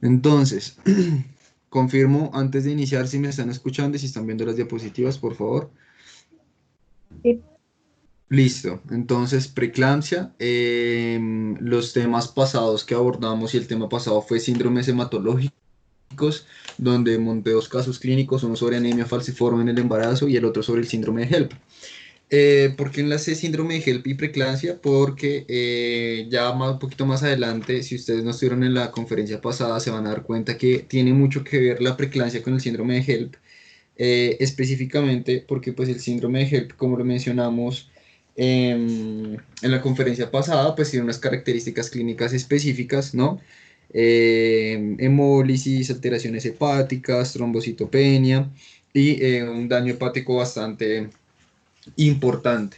Entonces, confirmo antes de iniciar si me están escuchando y si están viendo las diapositivas, por favor. Sí. Listo. Entonces, preeclampsia. Los temas pasados que abordamos y el tema pasado fue síndromes hematológicos, donde monté dos casos clínicos, uno sobre anemia falciforme en el embarazo y el otro sobre el síndrome de HELP. ¿Por qué enlacé síndrome de HELP y preeclampsia? Porque ya un poquito más adelante, si ustedes no estuvieron en la conferencia pasada, se van a dar cuenta que tiene mucho que ver la preeclampsia con el síndrome de HELP, específicamente porque pues el síndrome de HELP, como lo mencionamos en la conferencia pasada, pues tiene unas características clínicas específicas, ¿no? Hemólisis, alteraciones hepáticas, trombocitopenia y un daño hepático bastante importante.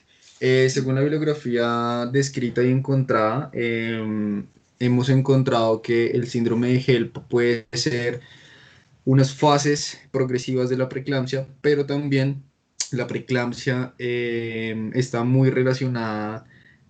Según la bibliografía descrita y encontrada, hemos encontrado que el síndrome de HELP puede ser unas fases progresivas de la preeclampsia, pero también la preeclampsia está muy relacionada,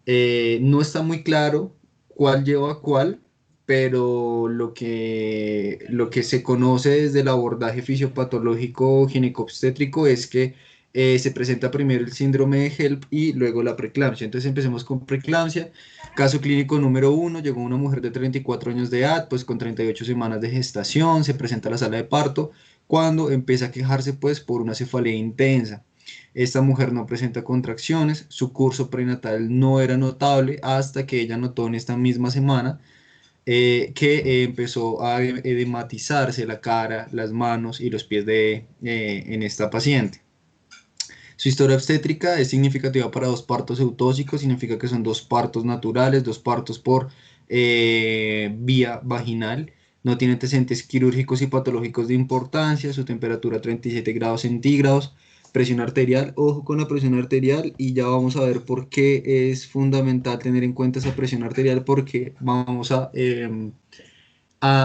no está muy claro cuál lleva a cuál, pero lo que se conoce desde el abordaje fisiopatológico ginecobstétrico es que se presenta primero el síndrome de HELP y luego la preeclampsia. Entonces empecemos con preeclampsia. Caso clínico número uno, llegó una mujer de 34 años de edad, pues con 38 semanas de gestación, se presenta a la sala de parto cuando empieza a quejarse pues por una cefalea intensa. Esta mujer no presenta contracciones, su curso prenatal no era notable hasta que ella notó en esta misma semana que empezó a edematizarse la cara, las manos y los pies en esta paciente. Su historia obstétrica es significativa para dos partos eutóxicos, significa que son dos partos naturales, dos partos por vía vaginal. No tiene antecedentes quirúrgicos y patológicos de importancia, su temperatura 37 grados centígrados, presión arterial, ojo con la presión arterial y ya vamos a ver por qué es fundamental tener en cuenta esa presión arterial porque vamos a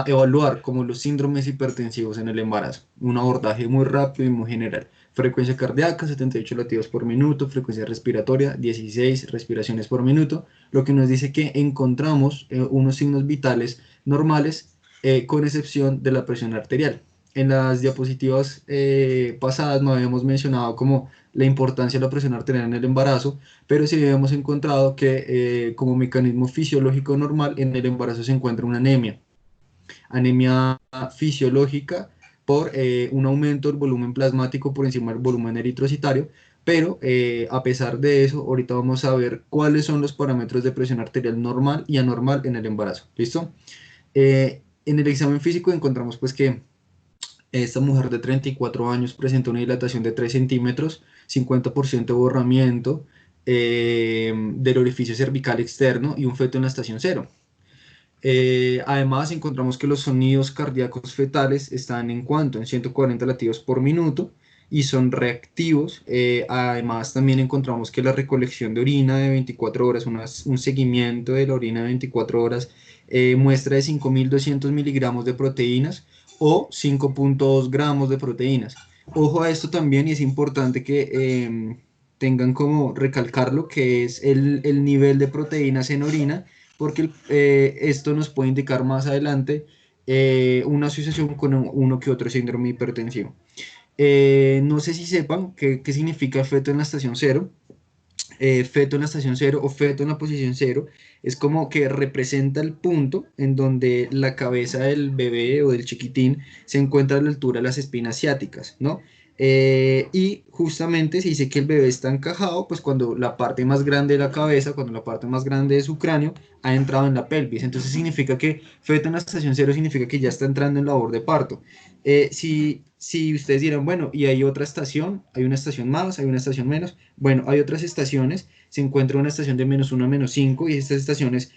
evaluar como los síndromes hipertensivos en el embarazo. Un abordaje muy rápido y muy general. Frecuencia cardíaca, 78 latidos por minuto. Frecuencia respiratoria, 16 respiraciones por minuto. Lo que nos dice que encontramos unos signos vitales normales, con excepción de la presión arterial. En las diapositivas pasadas no habíamos mencionado como la importancia de la presión arterial en el embarazo, pero sí habíamos encontrado que como mecanismo fisiológico normal en el embarazo se encuentra una anemia fisiológica por un aumento del volumen plasmático por encima del volumen eritrocitario, pero a pesar de eso, ahorita vamos a ver cuáles son los parámetros de presión arterial normal y anormal en el embarazo. ¿Listo? En el examen físico encontramos pues que esta mujer de 34 años presenta una dilatación de 3 centímetros, 50% de borramiento del orificio cervical externo y un feto en la estación cero. Además, encontramos que los sonidos cardíacos fetales están en cuanto en 140 latidos por minuto y son reactivos. Además, también encontramos que la recolección de orina de 24 horas, un seguimiento de la orina de 24 horas, muestra de 5.200 miligramos de proteínas o 5,2 gramos de proteínas. Ojo a esto también y es importante que tengan como recalcarlo, que es el nivel de proteínas en orina porque esto nos puede indicar más adelante una asociación con uno que otro síndrome hipertensivo. No sé si sepan qué significa feto en la estación cero. Feto en la estación cero o feto en la posición cero es como que representa el punto en donde la cabeza del bebé o del chiquitín se encuentra a la altura de las espinas ciáticas, ¿no? Y justamente se dice que el bebé está encajado, pues cuando la parte más grande de la cabeza, cuando la parte más grande de su cráneo ha entrado en la pelvis. Entonces significa que feto en la estación cero significa que ya está entrando en labor de parto. Si ustedes dirán, bueno, y hay otra estación, hay una estación más, hay una estación menos. Bueno, hay otras estaciones, se encuentra una estación de -1 a -5 y estas estaciones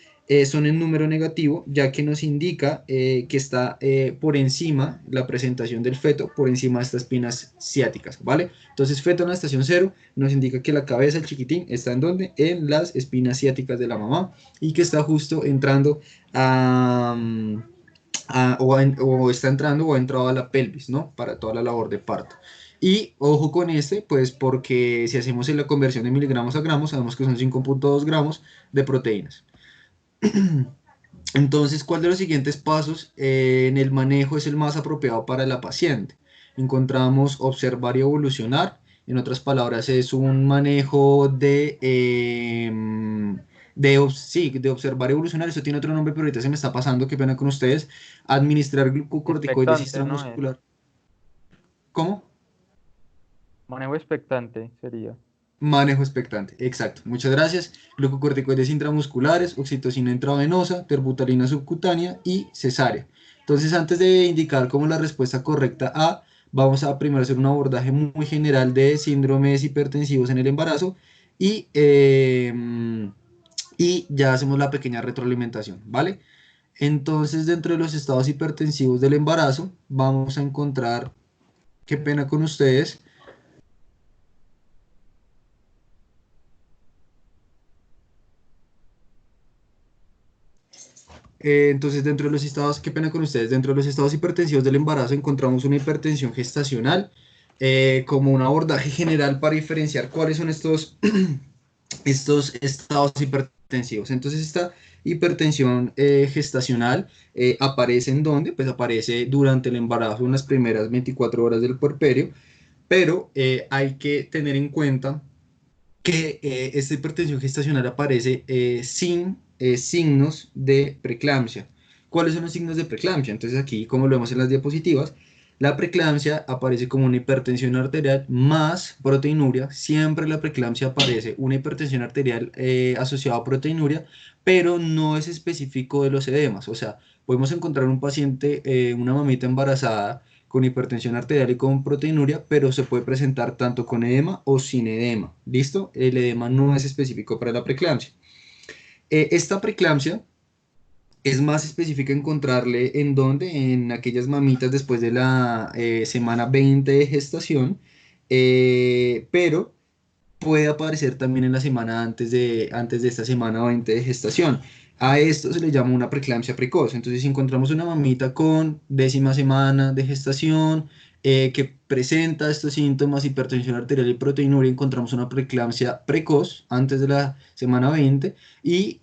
son en número negativo, ya que nos indica que está por encima la presentación del feto, por encima de estas espinas ciáticas, ¿vale? Entonces, feto en la estación cero nos indica que la cabeza del chiquitín está en donde? En las espinas ciáticas de la mamá y que está justo entrando o está entrando o ha entrado a la pelvis, ¿no? Para toda la labor de parto. Y ojo con este, pues porque si hacemos la conversión de miligramos a gramos, sabemos que son 5,2 gramos de proteínas. Entonces, ¿cuál de los siguientes pasos en el manejo es el más apropiado para la paciente? Encontramos observar y evolucionar. En otras palabras, es un manejo sí, de observar y evolucionar. Eso tiene otro nombre, pero ahorita se me está pasando, qué pena con ustedes. Administrar glucocorticoides Expectante, ¿no? intramuscular. ¿Cómo? Manejo expectante sería. Manejo expectante, exacto. Muchas gracias. Glucocorticoides intramusculares, oxitocina intravenosa, terbutalina subcutánea y cesárea. Entonces, antes de indicar como la respuesta correcta A, vamos a primero hacer un abordaje muy general de síndromes hipertensivos en el embarazo y, y ya hacemos la pequeña retroalimentación, ¿vale? Entonces, dentro de los estados hipertensivos del embarazo, vamos a encontrar, qué pena con ustedes. Entonces, dentro de los estados, qué pena con ustedes, dentro de los estados hipertensivos del embarazo encontramos una hipertensión gestacional como un abordaje general para diferenciar cuáles son estos estados hipertensivos. Entonces, esta hipertensión gestacional aparece en dónde? Pues aparece durante el embarazo en las primeras 24 horas del puerperio, pero hay que tener en cuenta que esta hipertensión gestacional aparece sin signos de preeclampsia. ¿Cuáles son los signos de preeclampsia? Entonces aquí, como lo vemos en las diapositivas, la preeclampsia aparece como una hipertensión arterial más proteinuria. Siempre la preeclampsia aparece una hipertensión arterial asociada a proteinuria, pero no es específico de los edemas. O sea, podemos encontrar un paciente, una mamita embarazada, con hipertensión arterial y con proteinuria, pero se puede presentar tanto con edema o sin edema. ¿Listo? El edema no es específico para la preeclampsia. Esta preeclampsia es más específica encontrarle en dónde, en aquellas mamitas después de la semana 20 de gestación, pero puede aparecer también en la semana antes de esta semana 20 de gestación. A esto se le llama una preeclampsia precoz. Entonces, si encontramos una mamita con 10ª semana de gestación que presenta estos síntomas, hipertensión arterial y proteinuria, encontramos una preeclampsia precoz antes de la semana 20. Y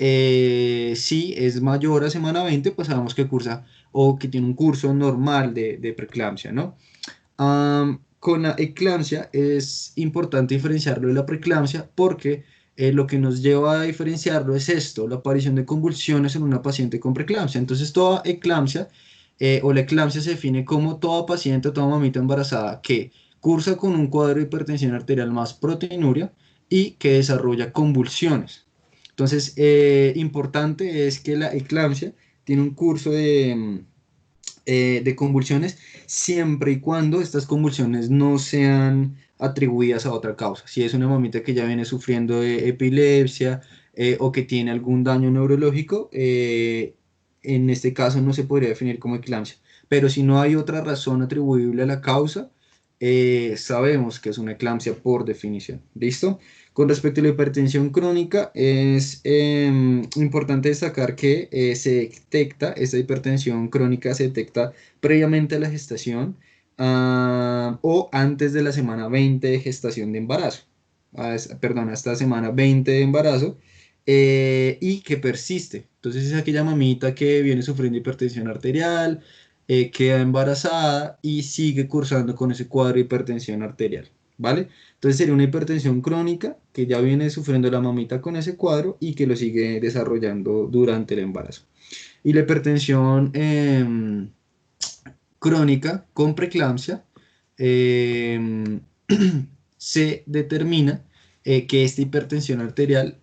si es mayor a semana 20, pues sabemos que cursa o que tiene un curso normal de preeclampsia, ¿no? Con la eclampsia es importante diferenciarlo de la preeclampsia porque lo que nos lleva a diferenciarlo es esto, la aparición de convulsiones en una paciente con preeclampsia. Entonces, toda eclampsia o la eclampsia se define como toda paciente o toda mamita embarazada que cursa con un cuadro de hipertensión arterial más proteinuria y que desarrolla convulsiones. Entonces, importante es que la eclampsia tiene un curso de convulsiones siempre y cuando estas convulsiones no sean atribuidas a otra causa. Si es una mamita que ya viene sufriendo de epilepsia o que tiene algún daño neurológico, en este caso no se podría definir como eclampsia. Pero si no hay otra razón atribuible a la causa, sabemos que es una eclampsia por definición. ¿Listo? Con respecto a la hipertensión crónica, es importante destacar que esta hipertensión crónica se detecta previamente a la gestación o antes de la semana 20 de gestación de embarazo. Perdón, hasta semana 20 de embarazo y que persiste. Entonces es aquella mamita que viene sufriendo hipertensión arterial, queda embarazada y sigue cursando con ese cuadro de hipertensión arterial, ¿vale? Entonces sería una hipertensión crónica que ya viene sufriendo la mamita con ese cuadro y que lo sigue desarrollando durante el embarazo. Y la hipertensión crónica con preeclampsia em, se determina que esta hipertensión arterial,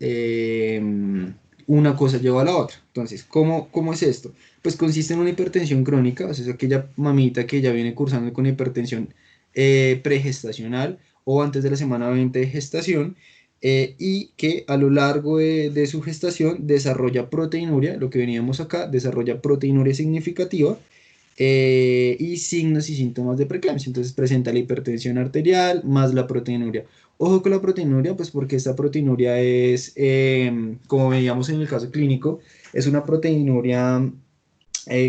una cosa lleva a la otra. Entonces, ¿cómo es esto? Pues consiste en una hipertensión crónica, o sea, es aquella mamita que ya viene cursando con hipertensión pregestacional o antes de la semana 20 de gestación, y que a lo largo de su gestación desarrolla proteinuria, lo que veníamos acá, desarrolla proteinuria significativa y signos y síntomas de preeclampsia. Entonces presenta la hipertensión arterial más la proteinuria. Ojo con la proteinuria, pues porque esta proteinuria es, como veíamos en el caso clínico, es una proteinuria,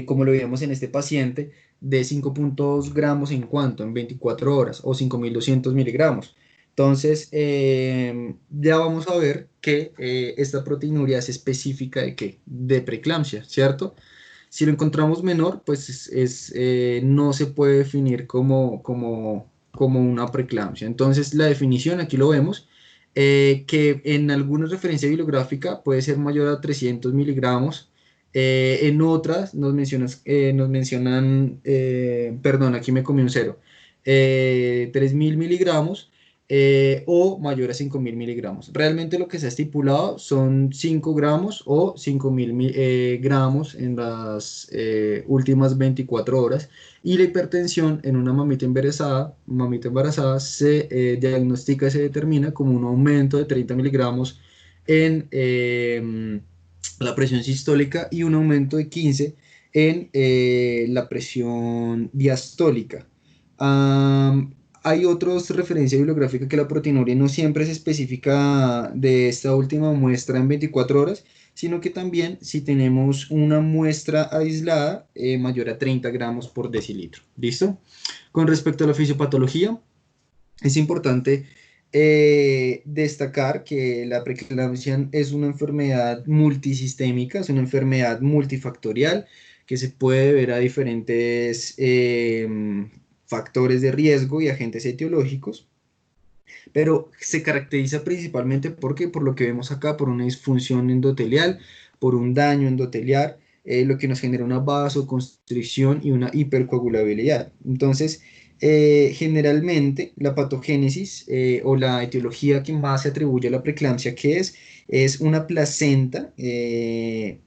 como lo veíamos en este paciente, de 5.2 gramos en cuanto, en 24 horas, o 5.200 miligramos. Entonces, ya vamos a ver que esta proteinuria es específica de qué, de preeclampsia, ¿cierto? Si lo encontramos menor, pues no se puede definir como una preeclampsia. Entonces, la definición, aquí lo vemos, que en alguna referencia bibliográfica puede ser mayor a 300 miligramos. En otras nos mencionan, perdón, aquí me comí un cero, 3000 miligramos o mayor a 5000 miligramos. Realmente lo que se ha estipulado son 5 gramos o 5000 gramos en las últimas 24 horas. Y la hipertensión en una mamita embarazada se diagnostica y se determina como un aumento de 30 miligramos en la presión sistólica y un aumento de 15 en la presión diastólica. Hay otras referencias bibliográficas que la proteinuria no siempre es específica de esta última muestra en 24 horas, sino que también si tenemos una muestra aislada mayor a 30 gramos por decilitro. ¿Listo? Con respecto a la fisiopatología, es importante destacar que la preeclampsia es una enfermedad multisistémica, es una enfermedad multifactorial que se puede ver a diferentes factores de riesgo y agentes etiológicos, pero se caracteriza principalmente porque, por lo que vemos acá, por una disfunción endotelial, por un daño endoteliar, lo que nos genera una vasoconstricción y una hipercoagulabilidad. Entonces, generalmente la patogénesis o la etiología que más se atribuye a la preeclampsia, que es una placenta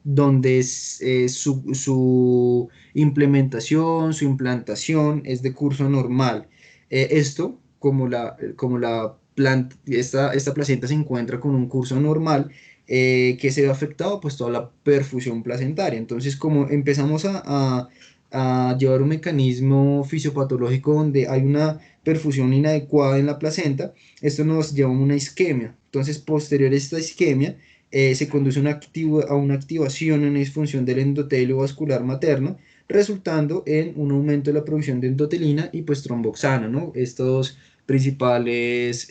donde su implementación, su implantación es de curso normal. Esto, esta placenta se encuentra con un curso normal, que se ve afectado pues toda la perfusión placentaria. Entonces, como empezamos a llevar un mecanismo fisiopatológico donde hay una perfusión inadecuada en la placenta, esto nos lleva a una isquemia. Entonces, posterior a esta isquemia, se conduce a una activación, una disfunción del endotelio vascular materno, resultando en un aumento de la producción de endotelina y pues tromboxana, ¿no? Estos principales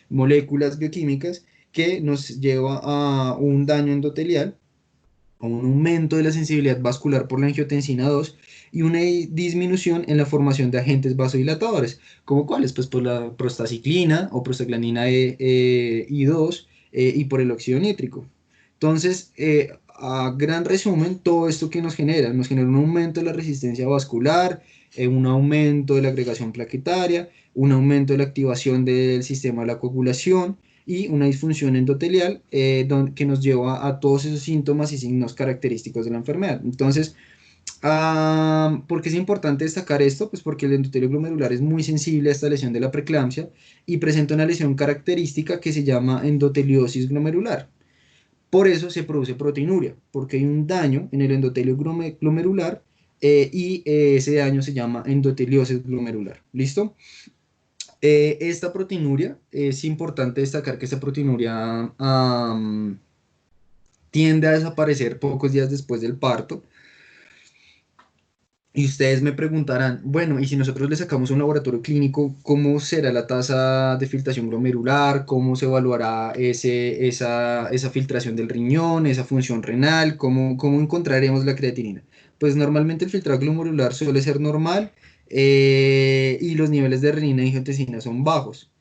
moléculas bioquímicas que nos lleva a un daño endotelial, a un aumento de la sensibilidad vascular por la angiotensina 2 y una disminución en la formación de agentes vasodilatadores, como cuáles, pues por la prostaciclina o prostaglandina I2 y por el óxido nítrico. Entonces, a gran resumen, todo esto que nos genera un aumento de la resistencia vascular, un aumento de la agregación plaquetaria, un aumento de la activación del sistema de la coagulación y una disfunción endotelial que nos lleva a todos esos síntomas y signos característicos de la enfermedad. Entonces, ¿por qué es importante destacar esto? Pues porque el endotelio glomerular es muy sensible a esta lesión de la preeclampsia y presenta una lesión característica que se llama endoteliosis glomerular. Por eso se produce proteinuria, porque hay un daño en el endotelio glomerular y ese daño se llama endoteliosis glomerular. ¿Listo? Esta proteinuria, es importante destacar que esta proteinuria tiende a desaparecer pocos días después del parto. Y ustedes me preguntarán, bueno, y si nosotros le sacamos un laboratorio clínico, ¿cómo será la tasa de filtración glomerular? ¿Cómo se evaluará esa filtración del riñón, esa función renal? ¿Cómo encontraremos la creatinina? Pues normalmente el filtrado glomerular suele ser normal y los niveles de renina y angiotensina son bajos.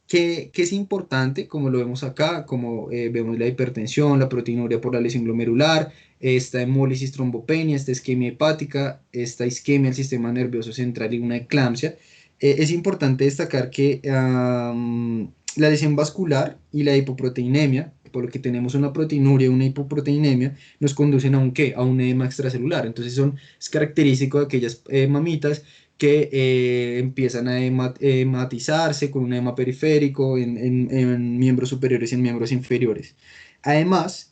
¿Qué es importante? Como lo vemos acá, como vemos la hipertensión, la proteinuria por la lesión glomerular, esta hemólisis trombopenia, esta isquemia hepática, esta isquemia del sistema nervioso central y una eclampsia. Es importante destacar que la lesión vascular y la hipoproteinemia, por lo que tenemos una proteinuria y una hipoproteinemia, nos conducen a un ¿qué? A un edema extracelular. Entonces es característico de aquellas mamitas que empiezan a hematizarse con un edema periférico en miembros superiores y en miembros inferiores. Además,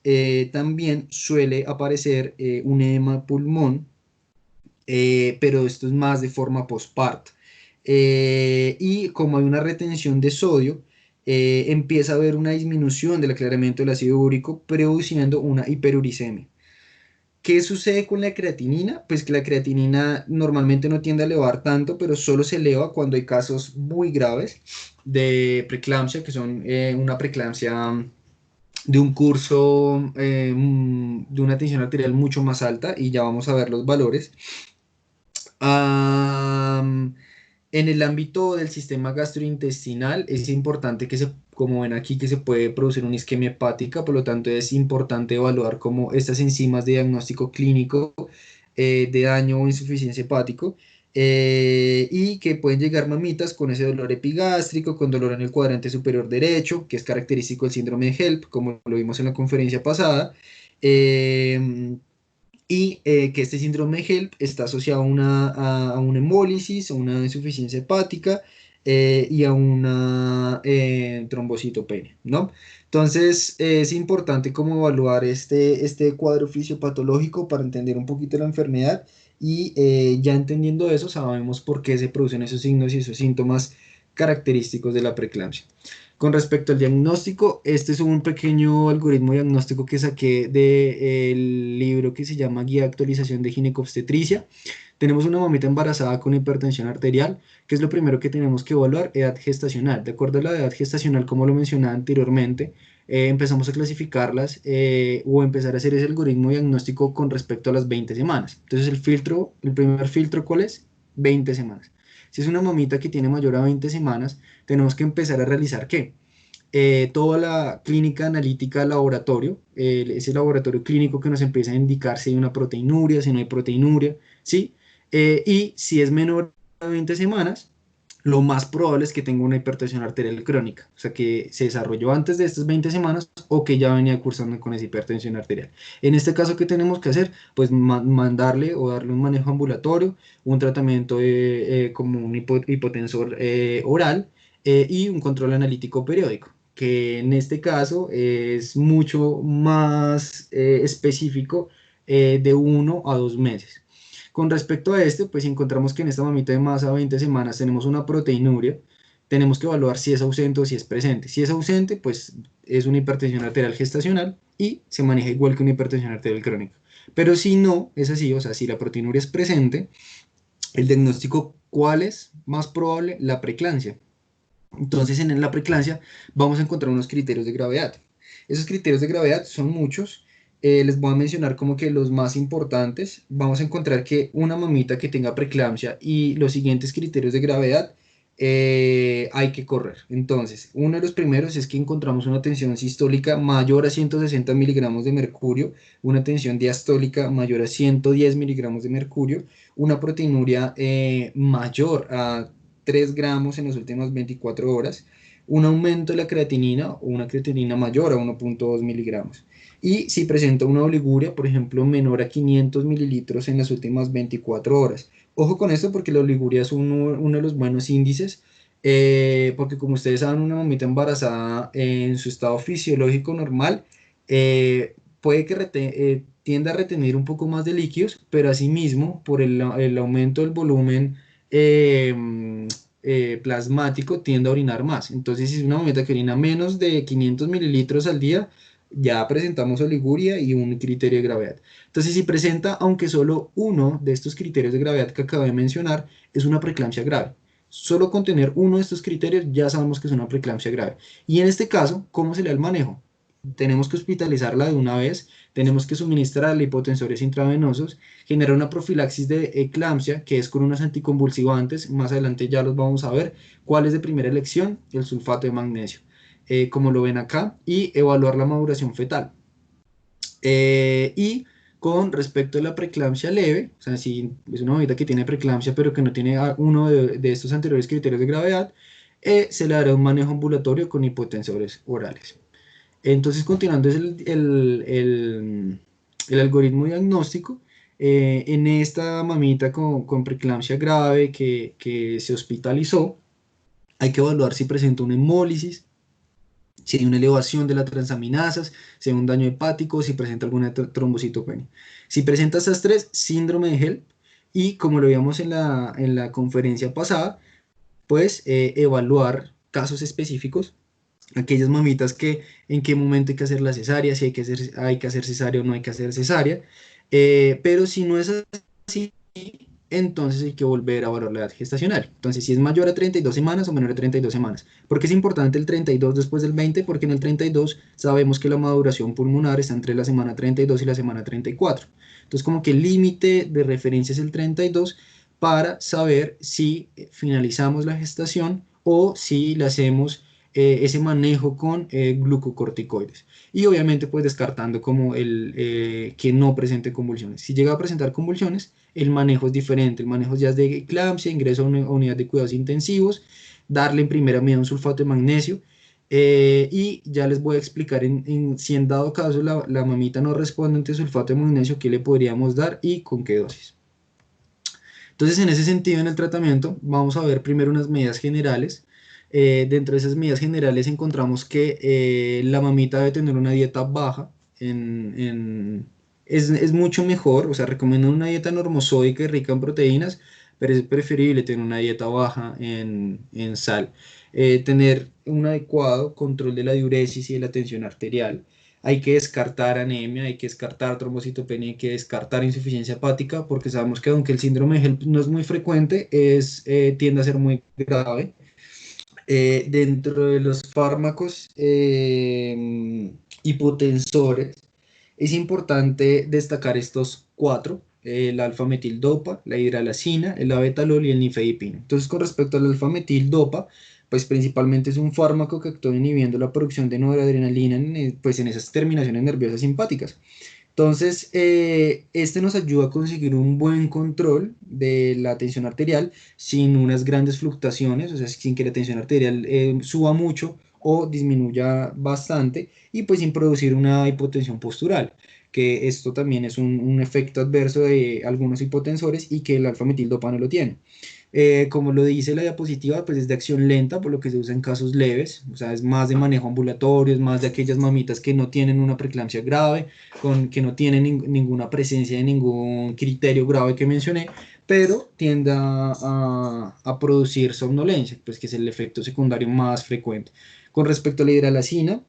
también suele aparecer un edema pulmón, pero esto es más de forma postparto. Y como hay una retención de sodio, empieza a haber una disminución del aclaramiento del ácido úrico, produciendo una hiperuricemia. ¿Qué sucede con la creatinina? Pues que la creatinina normalmente no tiende a elevar tanto, pero solo se eleva cuando hay casos muy graves de preeclampsia, que son una preeclampsia de un curso de una tensión arterial mucho más alta, y ya vamos a ver los valores. Am, en el ámbito del sistema gastrointestinal es importante que como ven aquí, que se puede producir una isquemia hepática, por lo tanto es importante evaluar como estas enzimas de diagnóstico clínico de daño o insuficiencia hepático, y que pueden llegar mamitas con ese dolor epigástrico, con dolor en el cuadrante superior derecho, que es característico del síndrome de HELP, como lo vimos en la conferencia pasada. em, que este síndrome de HELP está asociado a una embólisis, a una insuficiencia hepática y a una trombocitopenia, ¿no? Entonces, es importante como evaluar este cuadro fisiopatológico para entender un poquito la enfermedad, y ya entendiendo eso, sabemos por qué se producen esos signos y esos síntomas característicos de la preeclampsia. Con respecto al diagnóstico, este es un pequeño algoritmo diagnóstico que saqué del libro que se llama Guía de Actualización de Ginecobstetricia. Tenemos una mamita embarazada con hipertensión arterial. ¿Qué es lo primero que tenemos que evaluar? Edad gestacional. De acuerdo a la edad gestacional, como lo mencionaba anteriormente, empezamos a clasificarlas o empezar a hacer ese algoritmo diagnóstico con respecto a las 20 semanas. Entonces, el primer filtro, ¿cuál es? 20 semanas. Si es una mamita que tiene mayor a 20 semanas, tenemos que empezar a realizar ¿qué? Toda la clínica analítica del laboratorio, ese laboratorio clínico que nos empieza a indicar si hay una proteinuria, si no hay proteinuria, ¿sí? Y si es menor a 20 semanas, lo más probable es que tenga una hipertensión arterial crónica, o sea, que se desarrolló antes de estas 20 semanas o que ya venía cursando con esa hipertensión arterial. En este caso, ¿qué tenemos que hacer? Pues mandarle o darle un manejo ambulatorio, un tratamiento como un hipotensor oral, y un control analítico periódico, que en este caso es mucho más específico, de 1 a 2 meses. Con respecto a este, pues si encontramos que en esta mamita de más a 20 semanas tenemos una proteinuria, tenemos que evaluar si es ausente o si es presente. Si es ausente, pues es una hipertensión arterial gestacional y se maneja igual que una hipertensión arterial crónica. Pero si no es así, o sea, si la proteinuria es presente, el diagnóstico, ¿cuál es más probable? La preeclampsia. Entonces, en la preeclampsia vamos a encontrar unos criterios de gravedad. Esos criterios de gravedad son muchos. Les voy a mencionar como que los más importantes. Vamos a encontrar que una mamita que tenga preeclampsia y los siguientes criterios de gravedad hay que correr. Entonces, uno de los primeros es que encontramos una tensión sistólica mayor a 160 miligramos de mercurio, una tensión diastólica mayor a 110 miligramos de mercurio, una proteinuria mayor a 3 gramos en las últimas 24 horas, un aumento de la creatinina o una creatinina mayor a 1,2 miligramos. Y si presenta una oliguria, por ejemplo, menor a 500 mililitros en las últimas 24 horas. Ojo con esto porque la oliguria es uno de los buenos índices, porque como ustedes saben, una mamita embarazada en su estado fisiológico normal puede que tienda a retener un poco más de líquidos, pero asimismo, por el aumento del volumen plasmático, tiende a orinar más. Entonces, si es una mamita que orina menos de 500 mililitros al día, ya presentamos oliguria y un criterio de gravedad. Entonces, si presenta, aunque solo uno de estos criterios de gravedad que acabo de mencionar, es una preeclampsia grave. Solo con tener uno de estos criterios ya sabemos que es una preeclampsia grave. Y en este caso, ¿cómo se le da el manejo? Tenemos que hospitalizarla de una vez, tenemos que suministrarle hipotensores intravenosos, generar una profilaxis de eclampsia, que es con unos anticonvulsivantes, más adelante ya los vamos a ver. ¿Cuál es de primera elección? El sulfato de magnesio, como lo ven acá, y evaluar la maduración fetal. Y con respecto a la preeclampsia leve, o sea, si es una mamita que tiene preeclampsia pero que no tiene uno de estos anteriores criterios de gravedad, se le hará un manejo ambulatorio con hipotensores orales. Entonces, continuando es el algoritmo diagnóstico. En esta mamita con preeclampsia grave que se hospitalizó, hay que evaluar si presenta una hemólisis, si hay una elevación de las transaminasas, si hay un daño hepático, si presenta alguna trombocitopenia. Si presenta estas tres, síndrome de HELP, y como lo vimos en la conferencia pasada, pues evaluar casos específicos, aquellas mamitas que en qué momento hay que hacer la cesárea, si hay que hacer cesárea o no hay que hacer cesárea, Pero si no es así, entonces hay que volver a valorar la edad gestacional. Entonces, si es mayor a 32 semanas o menor a 32 semanas. ¿Por qué es importante el 32 después del 20? Porque en el 32 sabemos que la maduración pulmonar está entre la semana 32 y la semana 34. Entonces, como que el límite de referencia es el 32 para saber si finalizamos la gestación o si le hacemos ese manejo con glucocorticoides. Y obviamente, pues descartando como el que no presente convulsiones. Si llega a presentar convulsiones, el manejo es diferente. El manejo ya es de eclampsia, ingreso a una unidad de cuidados intensivos, darle en primera medida un sulfato de magnesio. Y ya les voy a explicar si en dado caso la mamita no responde ante sulfato de magnesio, qué le podríamos dar y con qué dosis. Entonces, en ese sentido, en el tratamiento, vamos a ver primero unas medidas generales. Dentro de esas medidas generales encontramos que la mamita debe tener una dieta baja. Es mucho mejor, o sea, recomiendo una dieta normosódica y rica en proteínas, pero es preferible tener una dieta baja en sal. Tener un adecuado control de la diuresis y de la tensión arterial. Hay que descartar anemia, hay que descartar trombocitopenia, hay que descartar insuficiencia hepática, porque sabemos que aunque el síndrome de HELP no es muy frecuente, tiende a ser muy grave. Dentro de los fármacos hipotensores, es importante destacar estos cuatro: el alfa-metildopa, la hidralazina, el abetalol y el nifedipino. Entonces, con respecto al alfa-metildopa, pues principalmente es un fármaco que actúa inhibiendo la producción de noradrenalina pues en esas terminaciones nerviosas simpáticas. Entonces, este nos ayuda a conseguir un buen control de la tensión arterial sin unas grandes fluctuaciones, o sea, sin que la tensión arterial suba mucho o disminuya bastante, y pues sin producir una hipotensión postural, que esto también es un efecto adverso de algunos hipotensores y que el alfa-metildopa no lo tiene. Como lo dice la diapositiva, pues es de acción lenta, por lo que se usa en casos leves, o sea, es más de manejo ambulatorio, es más de aquellas mamitas que no tienen una preeclampsia grave, que no tienen ninguna presencia de ningún criterio grave que mencioné, pero tiende a producir somnolencia, pues que es el efecto secundario más frecuente. Con respecto a la hidralazina,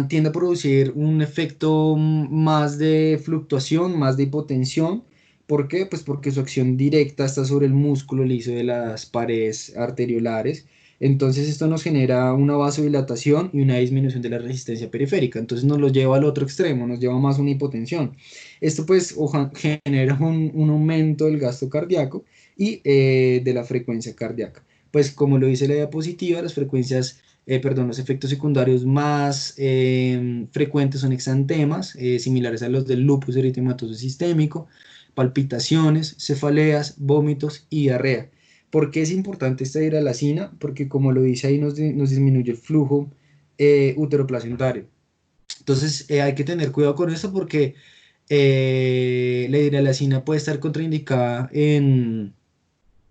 tiende a producir un efecto más de fluctuación, más de hipotensión. ¿Por qué? Pues porque su acción directa está sobre el músculo liso de las paredes arteriolares. Entonces esto nos genera una vasodilatación y una disminución de la resistencia periférica. Entonces nos lo lleva al otro extremo, nos lleva más a una hipotensión. Esto pues genera un aumento del gasto cardíaco y de la frecuencia cardíaca. Pues como lo dice la diapositiva, los efectos secundarios más frecuentes son exantemas, similares a los del lupus eritematoso sistémico, palpitaciones, cefaleas, vómitos y diarrea. ¿Por qué es importante esta hidralazina? Porque como lo dice ahí, nos disminuye el flujo uteroplacentario. Entonces hay que tener cuidado con esto porque la hidralazina puede estar contraindicada en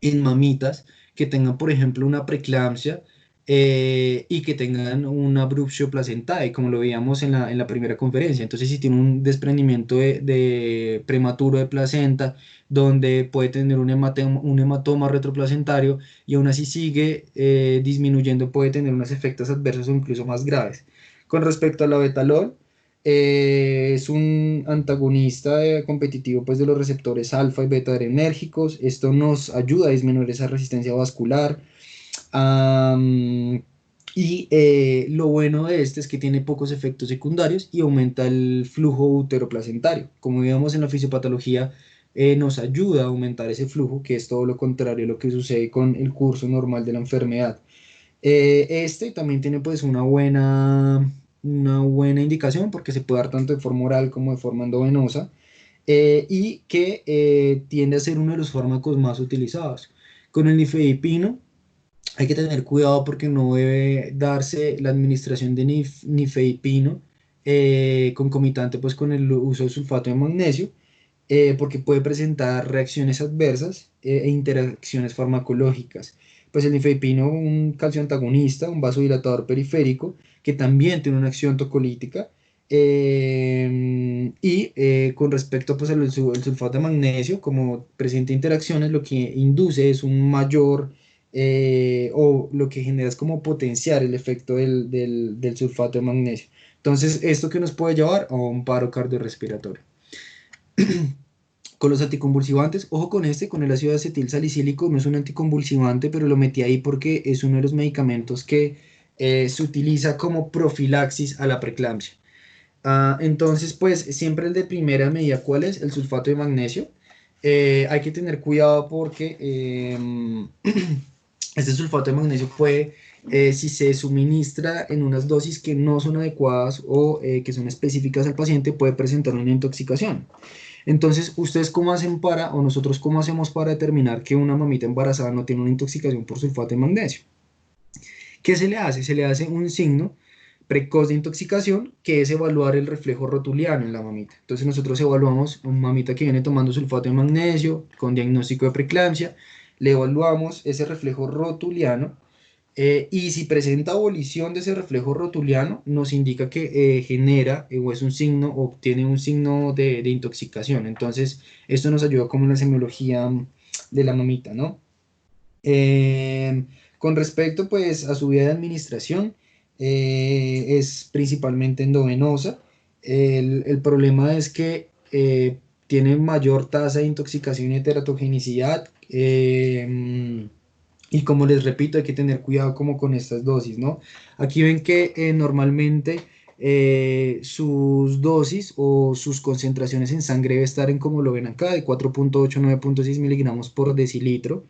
mamitas que tengan, por ejemplo, una preeclampsia y que tengan una abruptio placentae, como lo veíamos en la primera conferencia. Entonces, si tiene un desprendimiento de prematuro de placenta, donde puede tener un hematoma retroplacentario y aún así sigue disminuyendo, puede tener unos efectos adversos o incluso más graves. Con respecto a la betalol, es un antagonista competitivo pues, de los receptores alfa y beta adrenérgicos. Esto nos ayuda a disminuir esa resistencia vascular. Am, lo bueno de este es que tiene pocos efectos secundarios y aumenta el flujo uteroplacentario. Como vemos en la fisiopatología, nos ayuda a aumentar ese flujo, que es todo lo contrario a lo que sucede con el curso normal de la enfermedad. Este también tiene pues una buena indicación porque se puede dar tanto de forma oral como de forma endovenosa, y que tiende a ser uno de los fármacos más utilizados. Con el nifedipino hay que tener cuidado porque no debe darse la administración de nifedipino concomitante pues con el uso de sulfato de magnesio, porque puede presentar reacciones adversas e interacciones farmacológicas. Pues el nifedipino, un calcio antagonista, un vasodilatador periférico, que también tiene una acción tocolítica. Con respecto pues, al sulfato de magnesio, como presenta interacciones, lo que induce es un mayor, o lo que genera es como potenciar el efecto del sulfato de magnesio. Entonces, ¿esto que nos puede llevar? A un paro cardiorrespiratorio. Con los anticonvulsivantes, ojo con este, con el ácido acetil salicílico, no es un anticonvulsivante, pero lo metí ahí porque es uno de los medicamentos que se utiliza como profilaxis a la preeclampsia. Entonces, pues siempre el de primera medida, ¿cuál es? El sulfato de magnesio. Hay que tener cuidado porque este sulfato de magnesio puede, si se suministra en unas dosis que no son adecuadas o que son específicas al paciente, puede presentar una intoxicación. Entonces, ¿ustedes cómo hacen para, o nosotros cómo hacemos para determinar que una mamita embarazada no tiene una intoxicación por sulfato de magnesio? ¿Qué se le hace? Se le hace un signo precoz de intoxicación, que es evaluar el reflejo rotuliano en la mamita. Entonces nosotros evaluamos a una mamita que viene tomando sulfato de magnesio con diagnóstico de preeclampsia, le evaluamos ese reflejo rotuliano y si presenta abolición de ese reflejo rotuliano, nos indica que genera o es un signo o tiene un signo de intoxicación. Entonces, esto nos ayuda como en la semiología de la mamita, ¿no? Eh, con respecto pues a su vía de administración, es principalmente endovenosa. El problema es que tiene mayor tasa de intoxicación y teratogenicidad. Y como les repito, hay que tener cuidado como con estas dosis, ¿no? Aquí ven que normalmente sus dosis o sus concentraciones en sangre debe estar en, como lo ven acá, de 4,8 a 9,6 miligramos por decilitro.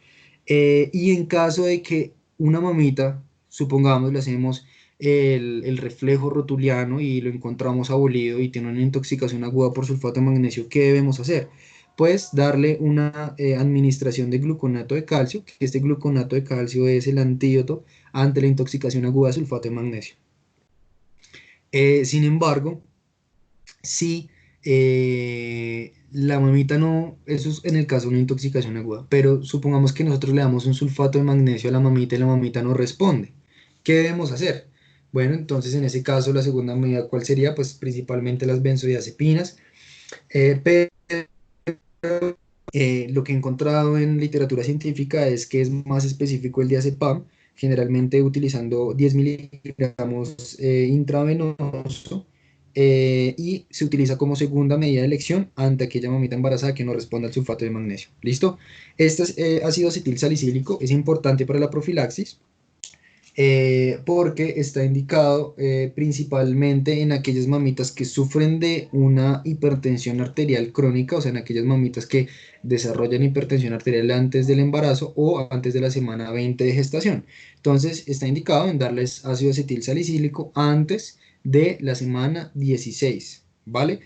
Y en caso de que una mamita, supongamos, le hacemos el reflejo rotuliano y lo encontramos abolido y tiene una intoxicación aguda por sulfato de magnesio, ¿qué debemos hacer? Pues darle una administración de gluconato de calcio, que este gluconato de calcio es el antídoto ante la intoxicación aguda de sulfato de magnesio. Sin embargo, si la mamita no, eso es en el caso de una intoxicación aguda, pero supongamos que nosotros le damos un sulfato de magnesio a la mamita y la mamita no responde. ¿Qué debemos hacer? Bueno, entonces en ese caso la segunda medida, ¿cuál sería? Pues principalmente las benzodiazepinas, pero lo que he encontrado en literatura científica es que es más específico el diazepam, generalmente utilizando 10 miligramos intravenoso, y se utiliza como segunda medida de elección ante aquella mamita embarazada que no responda al sulfato de magnesio. ¿Listo? Este es, ácido acetil salicílico es importante para la profilaxis porque está indicado principalmente en aquellas mamitas que sufren de una hipertensión arterial crónica, o sea, en aquellas mamitas que desarrollan hipertensión arterial antes del embarazo o antes de la semana 20 de gestación. Entonces, está indicado en darles ácido acetil salicílico antes de la semana 16, ¿vale?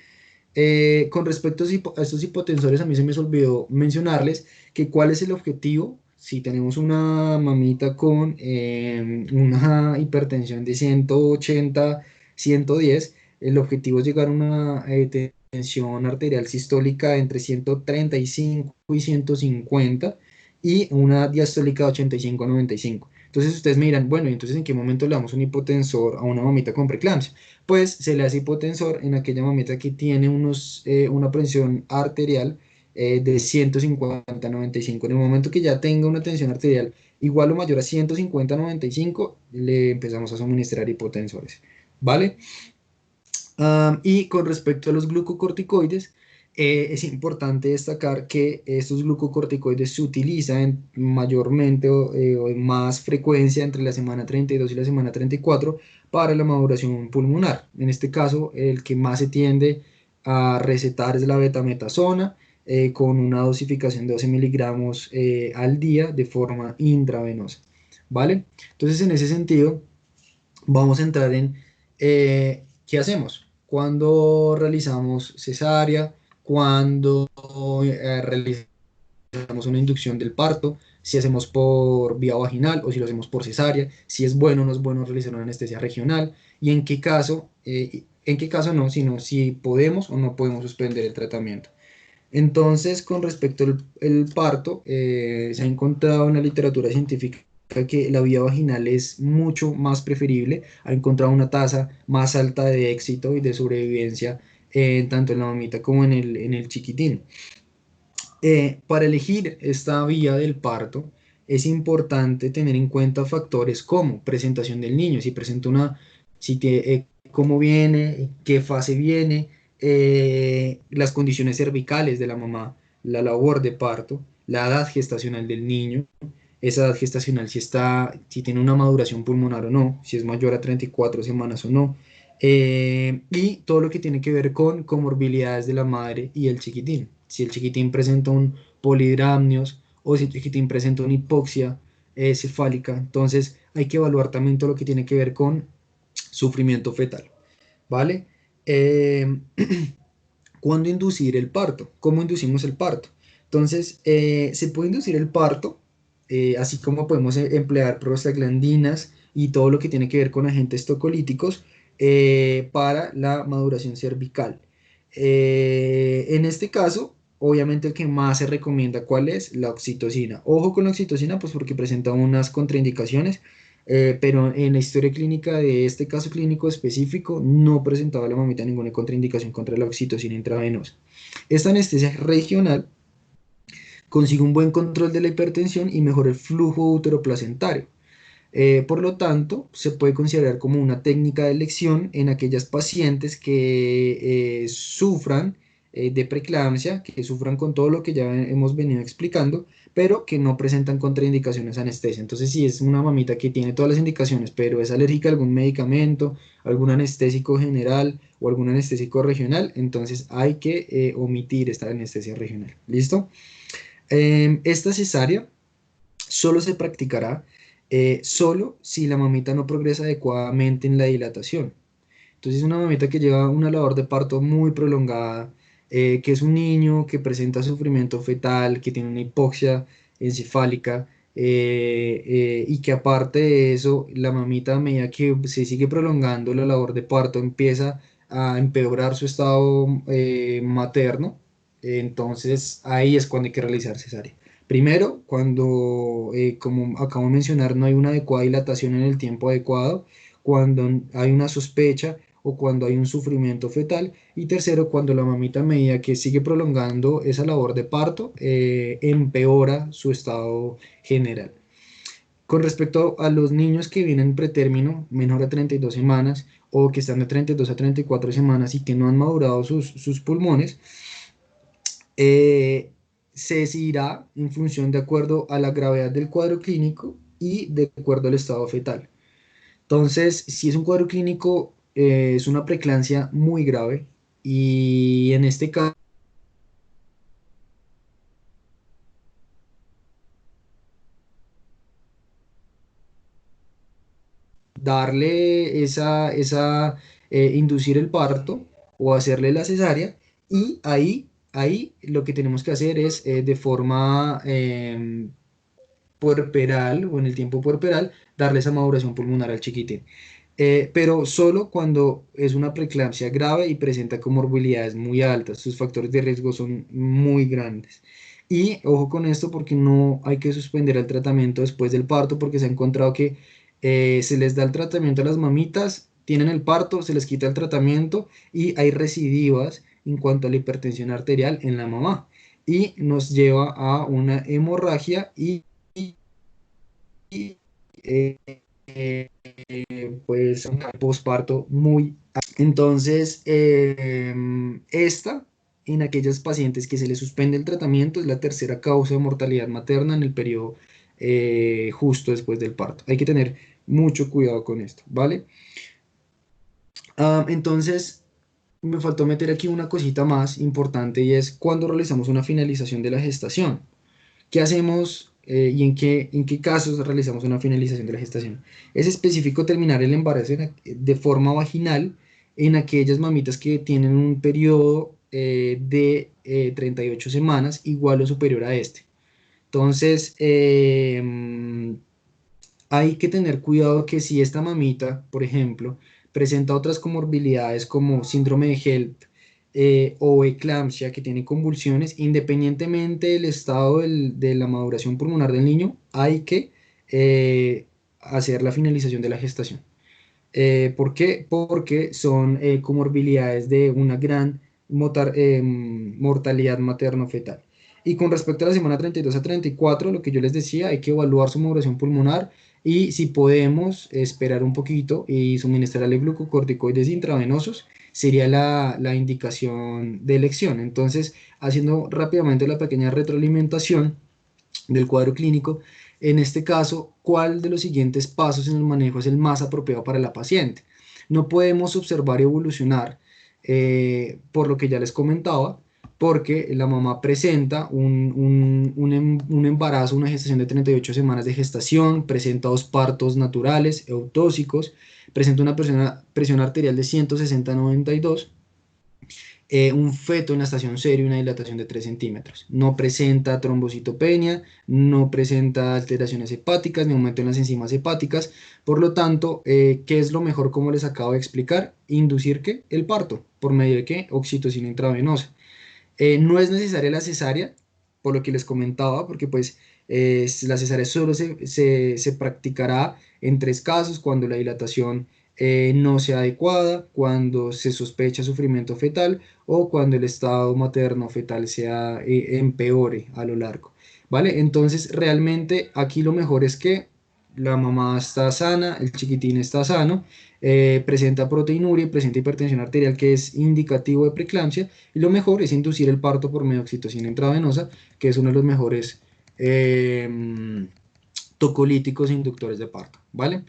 Con respecto a estos hipotensores, a mí se me olvidó mencionarles que cuál es el objetivo si tenemos una mamita con una hipertensión de 180, 110, el objetivo es llegar a una tensión arterial sistólica entre 135 y 150 y una diastólica de 85 a 95. Entonces ustedes me dirán, bueno, ¿y entonces en qué momento le damos un hipotensor a una mamita con preeclampsia? Pues se le hace hipotensor en aquella mamita que tiene una presión arterial de 150 a 95. En el momento que ya tenga una tensión arterial igual o mayor a 150 a 95, le empezamos a suministrar hipotensores, ¿vale? Y con respecto a los glucocorticoides, es importante destacar que estos glucocorticoides se utilizan mayormente o en más frecuencia entre la semana 32 y la semana 34 para la maduración pulmonar. En este caso, el que más se tiende a recetar es la betametasona, con una dosificación de 12 miligramos al día de forma intravenosa, ¿vale? Entonces, en ese sentido, vamos a entrar en qué hacemos cuando realizamos cesárea, cuando realizamos una inducción del parto, si hacemos por vía vaginal o si lo hacemos por cesárea, si es bueno o no es bueno realizar una anestesia regional y en qué caso no, sino si podemos o no podemos suspender el tratamiento. Entonces, con respecto al el parto, se ha encontrado en la literatura científica que la vía vaginal es mucho más preferible, ha encontrado una tasa más alta de éxito y de sobrevivencia tanto en la mamita como en el chiquitín. Para elegir esta vía del parto, es importante tener en cuenta factores como presentación del niño, si presenta una, si cómo viene, qué fase viene, las condiciones cervicales de la mamá, la labor de parto, la edad gestacional del niño, esa edad gestacional si tiene una maduración pulmonar o no, si es mayor a 34 semanas o no, y todo lo que tiene que ver con comorbilidades de la madre y el chiquitín. Si el chiquitín presenta un polidramnios o si el chiquitín presenta una hipoxia cefálica, entonces hay que evaluar también todo lo que tiene que ver con sufrimiento fetal, ¿vale? Eh, ¿Cuándo inducir el parto? ¿Cómo inducimos el parto? Entonces, se puede inducir el parto, así como podemos emplear prostaglandinas y todo lo que tiene que ver con agentes tocolíticos para la maduración cervical. En este caso, obviamente el que más se recomienda, ¿cuál es? La oxitocina. Ojo con la oxitocina, pues porque presenta unas contraindicaciones, pero en la historia clínica de este caso clínico específico no presentaba la mamita ninguna contraindicación contra la oxitocina intravenosa. Esta anestesia regional consigue un buen control de la hipertensión y mejora el flujo uteroplacentario. Por lo tanto, se puede considerar como una técnica de elección en aquellas pacientes que sufran de preeclampsia, que sufran con todo lo que ya hemos venido explicando, pero que no presentan contraindicaciones a anestesia. Entonces, si es una mamita que tiene todas las indicaciones, pero es alérgica a algún medicamento, algún anestésico general o algún anestésico regional, entonces hay que omitir esta anestesia regional. ¿Listo? Esta cesárea solo se practicará solo si la mamita no progresa adecuadamente en la dilatación. Entonces, una mamita que lleva una labor de parto muy prolongada, que es un niño que presenta sufrimiento fetal, que tiene una hipoxia encefálica, y que aparte de eso, la mamita a medida que se sigue prolongando la labor de parto empieza a empeorar su estado materno, entonces ahí es cuando hay que realizar cesárea. Primero, cuando, como acabo de mencionar, no hay una adecuada dilatación en el tiempo adecuado, cuando hay una sospecha o cuando hay un sufrimiento fetal. Y tercero, cuando la mamita a medida que sigue prolongando esa labor de parto, empeora su estado general. Con respecto a los niños que vienen pretérmino, menor a 32 semanas, o que están de 32 a 34 semanas y que no han madurado sus pulmones, eh, se decidirá en función de acuerdo a la gravedad del cuadro clínico y de acuerdo al estado fetal. Entonces, si es un cuadro clínico, es una preeclampsia muy grave y en este caso darle inducir el parto o hacerle la cesárea y ahí lo que tenemos que hacer es de forma puerperal o en el tiempo puerperal darle esa maduración pulmonar al chiquitín. Pero solo cuando es una preeclampsia grave y presenta comorbilidades muy altas, sus factores de riesgo son muy grandes. Y ojo con esto porque no hay que suspender el tratamiento después del parto porque se ha encontrado que se les da el tratamiento a las mamitas, tienen el parto, se les quita el tratamiento y hay recidivas en cuanto a la hipertensión arterial en la mamá y nos lleva a una hemorragia y eh, pues un posparto muy. Entonces, esta en aquellas pacientes que se les suspende el tratamiento es la tercera causa de mortalidad materna en el periodo justo después del parto. Hay que tener mucho cuidado con esto, ¿vale? Entonces, me faltó meter aquí una cosita más importante y es cuando realizamos una finalización de la gestación. ¿Qué hacemos y en qué casos realizamos una finalización de la gestación? Es específico terminar el embarazo de forma vaginal en aquellas mamitas que tienen un periodo de 38 semanas igual o superior a este. Entonces, hay que tener cuidado que si esta mamita, por ejemplo, presenta otras comorbilidades como síndrome de HELP o eclampsia que tiene convulsiones, independientemente del estado de la maduración pulmonar del niño, hay que hacer la finalización de la gestación. ¿Por qué? Porque son comorbilidades de una gran mortalidad materno-fetal. Y con respecto a la semana 32 a 34, lo que yo les decía, hay que evaluar su maduración pulmonar y si podemos esperar un poquito y suministrarle glucocorticoides intravenosos sería la indicación de elección. Entonces, haciendo rápidamente la pequeña retroalimentación del cuadro clínico, en este caso, ¿cuál de los siguientes pasos en el manejo es el más apropiado para la paciente? No podemos observar y evolucionar, por lo que ya les comentaba, porque la mamá presenta un embarazo, una gestación de 38 semanas de gestación, presenta dos partos naturales, eutóxicos, presenta una presión arterial de 160/92, un feto en la estación cero y una dilatación de 3 centímetros. No presenta trombocitopenia, no presenta alteraciones hepáticas ni aumento en las enzimas hepáticas. Por lo tanto, ¿qué es lo mejor, como les acabo de explicar? Inducir ¿qué? El parto. ¿Por medio de qué? Oxitocina intravenosa. No es necesaria la cesárea, por lo que les comentaba, porque pues la cesárea solo se practicará en 3 casos: cuando la dilatación no sea adecuada, cuando se sospecha sufrimiento fetal o cuando el estado materno fetal empeore a lo largo, ¿vale? Entonces realmente aquí lo mejor es que la mamá está sana, el chiquitín está sano, presenta proteinuria y presenta hipertensión arterial, que es indicativo de preeclampsia, y lo mejor es inducir el parto por medio de oxitocina intravenosa, que es uno de los mejores tocolíticos inductores de parto, ¿vale?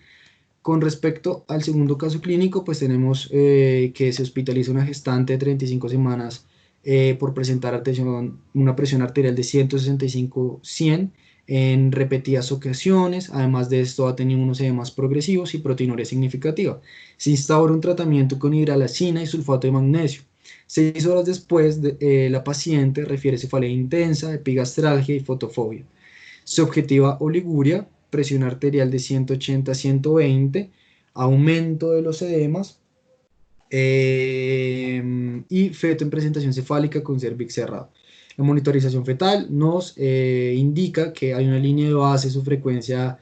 Con respecto al segundo caso clínico, pues tenemos que se hospitaliza una gestante de 35 semanas por presentar una presión arterial de 165/100 en repetidas ocasiones. Además de esto, ha tenido unos edemas progresivos y proteinuria significativa. Se instaura un tratamiento con hidralazina y sulfato de magnesio. 6 horas después, la paciente refiere cefalea intensa, epigastralgia y fotofobia. Se objetiva oliguria, presión arterial de 180/120, aumento de los edemas, y feto en presentación cefálica con cervix cerrado. La monitorización fetal nos indica que hay una línea de base, su frecuencia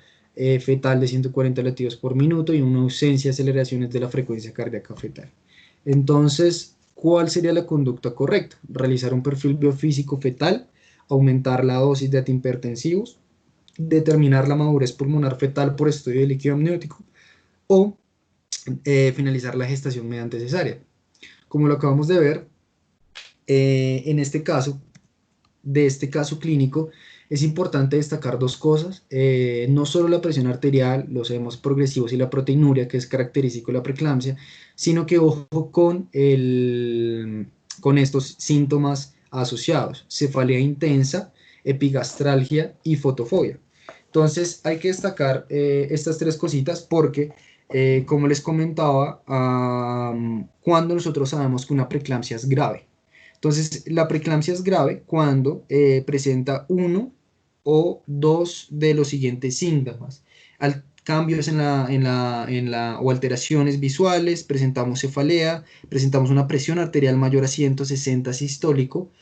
fetal de 140 latidos por minuto y una ausencia de aceleraciones de la frecuencia cardíaca fetal. Entonces, ¿cuál sería la conducta correcta? Realizar un perfil biofísico fetal, aumentar la dosis de antihipertensivos, determinar la madurez pulmonar fetal por estudio de líquido amniótico o finalizar la gestación mediante cesárea. Como lo acabamos de ver, en este caso, de este caso clínico, es importante destacar 2 cosas: no solo la presión arterial, los edemas progresivos y la proteinuria, que es característico de la preeclampsia, sino que ojo con estos síntomas asociados: cefalea intensa, epigastralgia y fotofobia. Entonces hay que destacar estas 3 cositas porque, como les comentaba, cuando nosotros sabemos que una preeclampsia es grave. Entonces, la preeclampsia es grave cuando presenta uno o dos de los siguientes síntomas: cambios o alteraciones visuales, presentamos cefalea, presentamos una presión arterial mayor a 160 sistólico,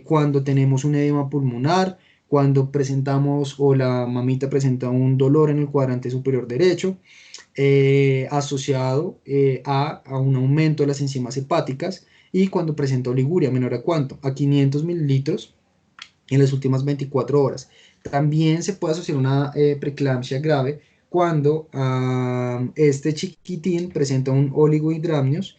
cuando tenemos un edema pulmonar, cuando presentamos o la mamita presenta un dolor en el cuadrante superior derecho, asociado a un aumento de las enzimas hepáticas, y cuando presenta oliguria menor a cuánto, a 500 mililitros en las últimas 24 horas. También se puede asociar una preeclampsia grave cuando este chiquitín presenta un oligohidramnios,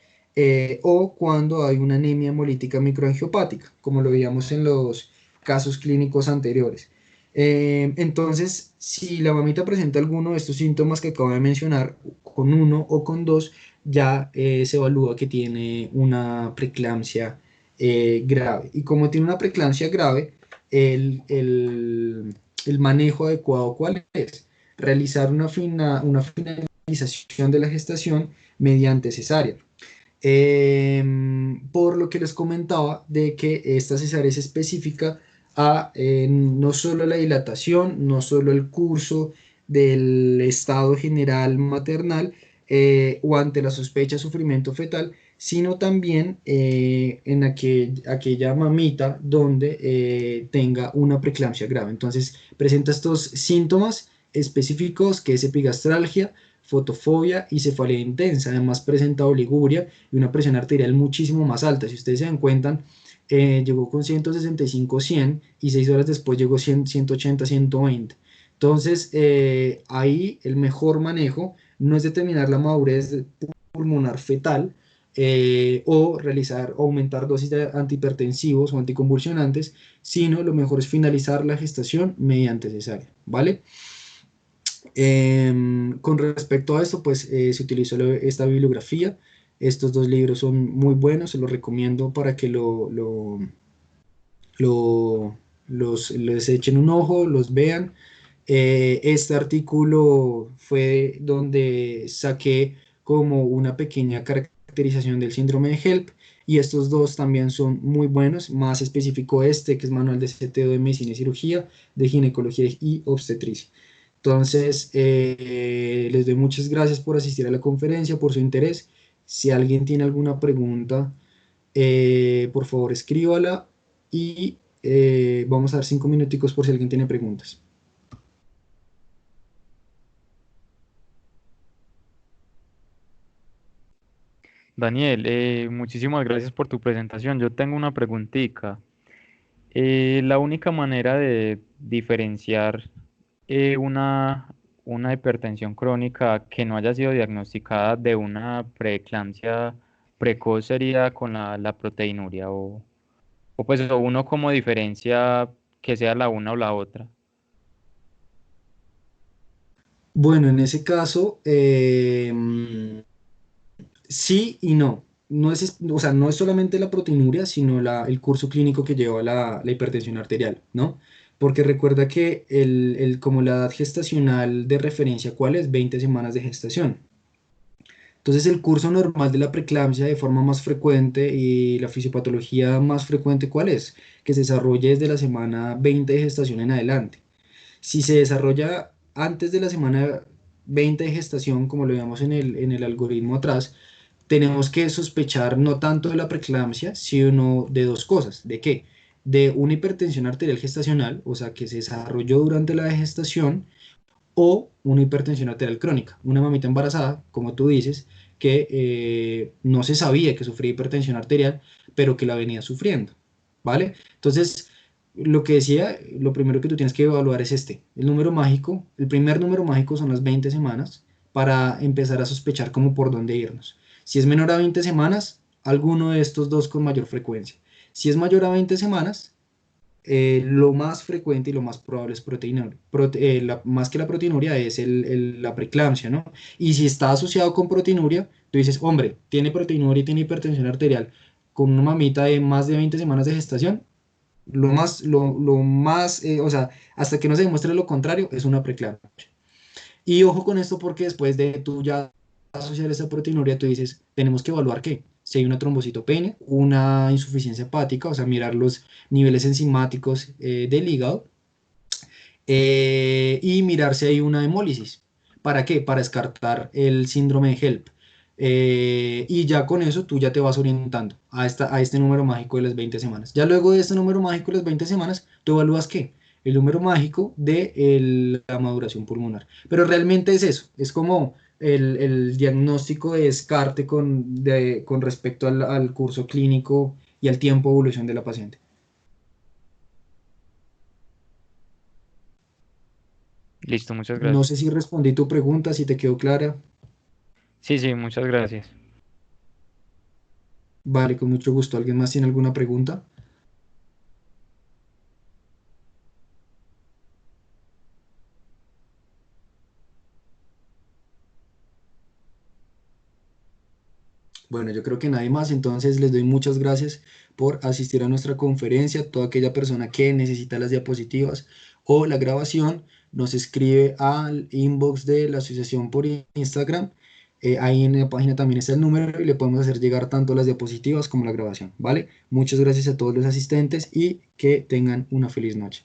o cuando hay una anemia hemolítica microangiopática, como lo veíamos en los casos clínicos anteriores. Entonces, si la mamita presenta alguno de estos síntomas que acabo de mencionar, con uno o con dos, ya se evalúa que tiene una preeclampsia grave. Y como tiene una preeclampsia grave, el manejo adecuado, ¿cuál es? Realizar una finalización de la gestación mediante cesárea. Por lo que les comentaba de que esta cesárea es específica a no solo la dilatación, no solo el curso del estado general maternal, o ante la sospecha de sufrimiento fetal, sino también en aquella mamita donde tenga una preeclampsia grave. Entonces presenta estos síntomas específicos, que es epigastralgia, fotofobia y cefalea intensa. Además presenta oliguria y una presión arterial muchísimo más alta. Si ustedes se dan cuenta, llegó con 165/100 y 6 horas después llegó 180/120. Entonces, ahí el mejor manejo no es determinar la madurez pulmonar fetal, o realizar o aumentar dosis de antihipertensivos o anticonvulsionantes, sino lo mejor es finalizar la gestación mediante cesárea, ¿vale? Con respecto a esto, pues se utilizó esta bibliografía. Estos dos libros son muy buenos, se los recomiendo para que les echen un ojo, los vean. Este artículo fue donde saqué como una pequeña caracterización del síndrome de HELP, y estos dos también son muy buenos, más específico este, que es Manual de CTO de Medicina y Cirugía, de Ginecología y Obstetricia. Entonces, les doy muchas gracias por asistir a la conferencia, por su interés. Si alguien tiene alguna pregunta, por favor escríbala, y vamos a dar 5 minuticos por si alguien tiene preguntas. Daniel, muchísimas gracias por tu presentación. Yo tengo una preguntita. La única manera de diferenciar una hipertensión crónica que no haya sido diagnosticada de una preeclampsia precoz sería con la proteinuria o pues o uno como diferencia que sea la una o la otra. Bueno, en ese caso, sí y no. No es, o sea, no es solamente la proteinuria, sino el curso clínico que lleva la hipertensión arterial, ¿no? Porque recuerda que como la edad gestacional de referencia, ¿cuál es? 20 semanas de gestación. Entonces, el curso normal de la preeclampsia de forma más frecuente y la fisiopatología más frecuente, ¿cuál es? Que se desarrolle desde la semana 20 de gestación en adelante. Si se desarrolla antes de la semana 20 de gestación, como lo veíamos en el algoritmo atrás, tenemos que sospechar no tanto de la preeclampsia, sino de dos cosas. ¿De qué? De una hipertensión arterial gestacional, o sea, que se desarrolló durante la gestación, o una hipertensión arterial crónica, una mamita embarazada, como tú dices, que no se sabía que sufría hipertensión arterial, pero que la venía sufriendo, ¿vale? Entonces, lo que decía, lo primero que tú tienes que evaluar es el número mágico. El primer número mágico son las 20 semanas para empezar a sospechar cómo por dónde irnos. Si es menor a 20 semanas, alguno de estos dos con mayor frecuencia. Si es mayor a 20 semanas, lo más frecuente y lo más probable es proteinuria. Más que la proteinuria es la preeclampsia, ¿no? Y si está asociado con proteinuria, tú dices, hombre, tiene proteinuria y tiene hipertensión arterial con una mamita de más de 20 semanas de gestación, o sea, hasta que no se demuestre lo contrario, es una preeclampsia. Y ojo con esto, porque después de tú ya asociar esa proteinuria, tú dices, tenemos que evaluar qué. Si hay una trombocitopenia, una insuficiencia hepática, o sea, mirar los niveles enzimáticos del hígado, y mirar si hay una hemólisis. ¿Para qué? Para descartar el síndrome de HELP. Y ya con eso tú ya te vas orientando a este número mágico de las 20 semanas. Ya luego de este número mágico de las 20 semanas, tú evalúas qué. El número mágico de la maduración pulmonar. Pero realmente es eso, es como el diagnóstico de descarte con respecto al curso clínico y al tiempo de evolución de la paciente. Listo, muchas No gracias. sé si respondí tu pregunta, si te quedó clara. Sí, sí, muchas gracias. Vale, con mucho gusto. ¿Alguien más tiene alguna pregunta? Bueno, yo creo que nadie más, entonces les doy muchas gracias por asistir a nuestra conferencia. Toda aquella persona que necesita las diapositivas o la grabación nos escribe al inbox de la asociación por Instagram. Ahí en la página también está el número y le podemos hacer llegar tanto las diapositivas como la grabación, ¿vale? Muchas gracias a todos los asistentes y que tengan una feliz noche.